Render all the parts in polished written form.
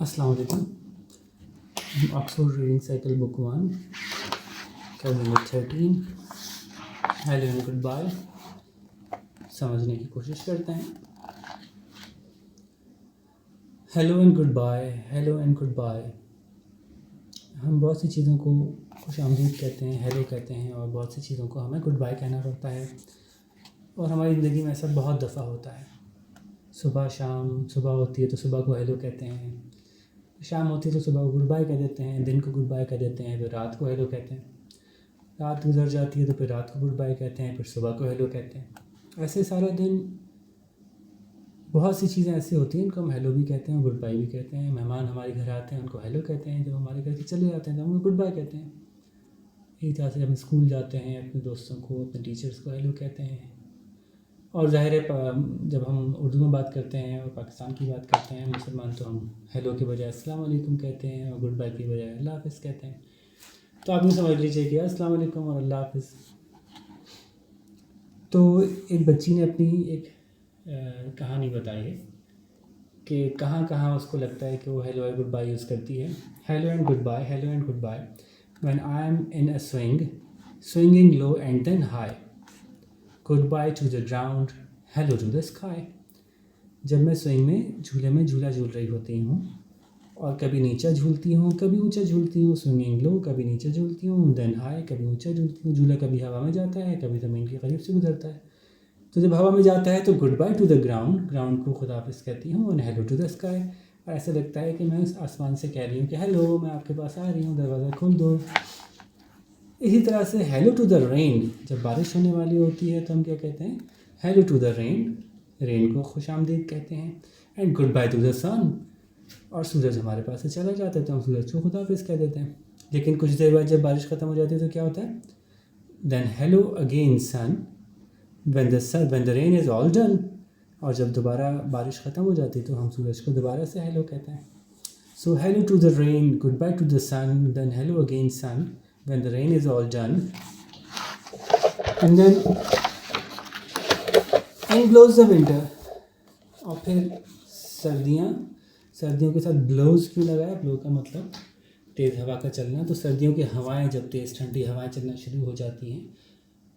السلام علیکم. Oxford reading cycle book 1 کا نمبر 13. Hello and goodbye. سمجھنے کی کوشش کرتے ہیں. Hello and goodbye, hello and goodbye. ہم بہت سی چیزوں کو خوش آمدید کہتے ہیں، ہیلو کہتے ہیں، اور بہت سی چیزوں کو ہمیں گڈ بائے کہنا پڑتا ہے. اور ہماری زندگی میں ایسا بہت دفعہ ہوتا ہے. صبح شام، صبح ہوتی ہے تو صبح کو ہیلو کہتے ہیں، شام ہوتی ہے تو صبح کو گڈ بائے کہہ دیتے ہیں، دن کو گڈ بائے کہہ دیتے ہیں، پھر رات کو ہیلو کہتے ہیں. رات گزر جاتی ہے تو پھر رات کو گڈ بائے کہتے ہیں، پھر صبح کو ہیلو کہتے ہیں. ایسے سارا دن بہت سی چیزیں ایسی ہوتی ہیں ان کو ہم ہیلو بھی کہتے ہیں، گڈ بائے بھی کہتے ہیں. مہمان ہمارے گھر آتے ہیں ان کو ہیلو کہتے ہیں، جب ہمارے گھر سے چلے جاتے ہیں تو ہم گڈ بائے کہتے ہیں. اسی طرح سے ہم اسکول جاتے ہیں اپنے دوستوں کو، اپنے ٹیچرس کو ہیلو کہتے ہیں. اور ظاہر ہے جب ہم اردو میں بات کرتے ہیں اور پاکستان کی بات کرتے ہیں مسلمان، تو ہم ہیلو کے بجائے السلام علیکم کہتے ہیں، اور گڈ بائے کی بجائے اللہ حافظ کہتے ہیں. تو آپ یہ سمجھ لیجیے کہ السلام علیکم اور اللہ حافظ. تو ایک بچی نے اپنی ایک کہانی بتائی ہے کہ کہاں کہاں اس کو لگتا ہے کہ وہ hello and goodbye use کرتی ہے. Hello and goodbye, hello and goodbye. When I am in a swinging low and then high. Goodbye to the ground, hello to the sky. جب میں swing میں جھولے میں جھولا جھول رہی ہوتی ہوں، اور کبھی نیچا جھولتی ہوں کبھی اونچا جھولتی ہوں. سوئنگنگ لو، کبھی نیچا جھولتی ہوں، دین ہائی، کبھی اونچا جھولتی ہوں. جھولا کبھی ہوا میں جاتا ہے، کبھی زمین کے قریب سے گزرتا ہے. تو جب ہوا میں جاتا ہے تو goodbye to the ground, ground کو خدا حافظ کہتی ہوں، اور ہیلو ٹو دا اسکائی. اور ایسا لگتا ہے کہ میں اس آسمان سے کہہ رہی ہوں کہ ہیلو، میں آپ کے پاس آ رہی ہوں، دروازہ کھول دو. اسی طرح سے ہیلو ٹو دا رین. جب بارش ہونے والی ہوتی ہے تو ہم کیا کہتے ہیں؟ ہیلو ٹو دا رین. رین کو خوش آمدید کہتے ہیں. And goodbye to the sun. اور سورج ہمارے پاس سے چلا جاتا ہے تو ہم سورج کو خدا حافظ کہہ دیتے ہیں. لیکن کچھ دیر بعد جب بارش ختم ہو جاتی ہے تو کیا ہوتا ہے؟ Then hello again sun when the rain is all done. اور جب دوبارہ بارش ختم ہو جاتی ہے تو ہم سورج کو دوبارہ سے ہیلو کہتے ہیں. So hello to the rain, goodbye to the sun, then hello again sun when the rain is all done, and then in blows the winter. اور پھر سردیوں کے ساتھ بلوز کیوں لگایا؟ بلو کا مطلب تیز ہوا کا چلنا. تو سردیوں کی ہوائیں جب تیز ٹھنڈی ہوائیں چلنا شروع ہو جاتی ہیں،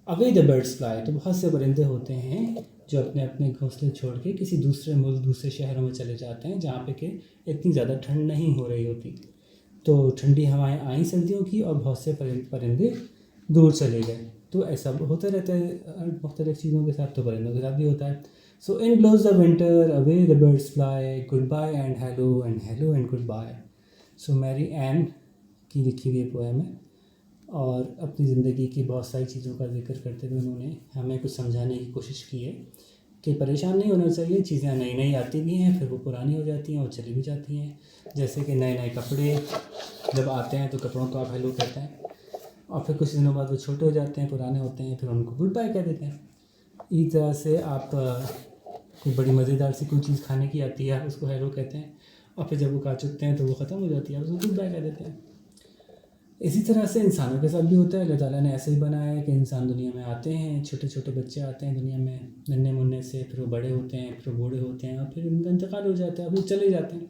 away the birds fly. تو بہت سے پرندے ہوتے ہیں جو اپنے اپنے گھونسلے چھوڑ کے کسی دوسرے ملک، دوسرے شہروں میں چلے جاتے ہیں جہاں پہ کہ اتنی زیادہ ٹھنڈ نہیں ہو رہی ہوتی. تو ٹھنڈی ہوائیں آئیں سردیوں کی، اور بہت سے پرندے دور چلے گئے. تو ایسا ہوتا رہتا ہے مختلف چیزوں کے ساتھ، تو پرندوں کے ساتھ بھی ہوتا ہے. So in blows the winter, away the birds fly, goodbye and hello and goodbye. So میری این کی لکھی ہوئی پویم ہے، اور اپنی زندگی کی بہت ساری چیزوں کا ذکر کرتے ہوئے انہوں نے ہمیں کچھ سمجھانے کی کوشش کی ہے کہ پریشان نہیں ہونا چاہیے. چیزیں نئی نئی آتی بھی ہیں، پھر وہ پرانی ہو جاتی ہیں اور چلی بھی جاتی ہیں. جیسے کہ نئے نئے کپڑے جب آتے ہیں تو کپڑوں کو آپ ہیلو کہتے ہیں، اور پھر کچھ دنوں بعد وہ چھوٹے ہو جاتے ہیں، پرانے ہوتے ہیں، پھر ان کو گڈ بائے کہہ دیتے ہیں. اسی طرح سے آپ کوئی بڑی مزیدار سی کوئی چیز کھانے کی آتی ہے، اس کو ہیلو کہتے ہیں، اور پھر جب وہ کھا چکتے ہیں تو وہ ختم ہو جاتی ہے، آپ اس کو گڈ بائے کہہ دیتے ہیں. اسی طرح سے انسانوں کے ساتھ بھی ہوتا ہے. اللہ تعالیٰ نے ایسے ہی بنایا ہے کہ انسان دنیا میں آتے ہیں، چھوٹے چھوٹے بچے آتے ہیں دنیا میں ننھے منھے سے، پھر وہ بڑے ہوتے ہیں، پھر وہ بوڑھے ہوتے ہیں، اور پھر ان کا انتقال ہو جاتا ہے، اور پھر چلے جاتے ہیں.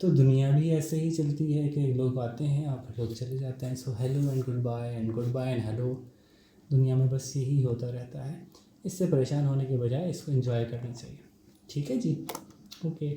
تو دنیا بھی ایسے ہی چلتی ہے کہ لوگ آتے ہیں اور پھر لوگ چلے جاتے ہیں. So hello and goodbye and goodbye and hello. دنیا میں بس یہی ہوتا رہتا ہے. اس سے پریشان ہونے کے بجائے اس کو انجوائے کرنا چاہیے. ٹھیک ہے جی، اوکے.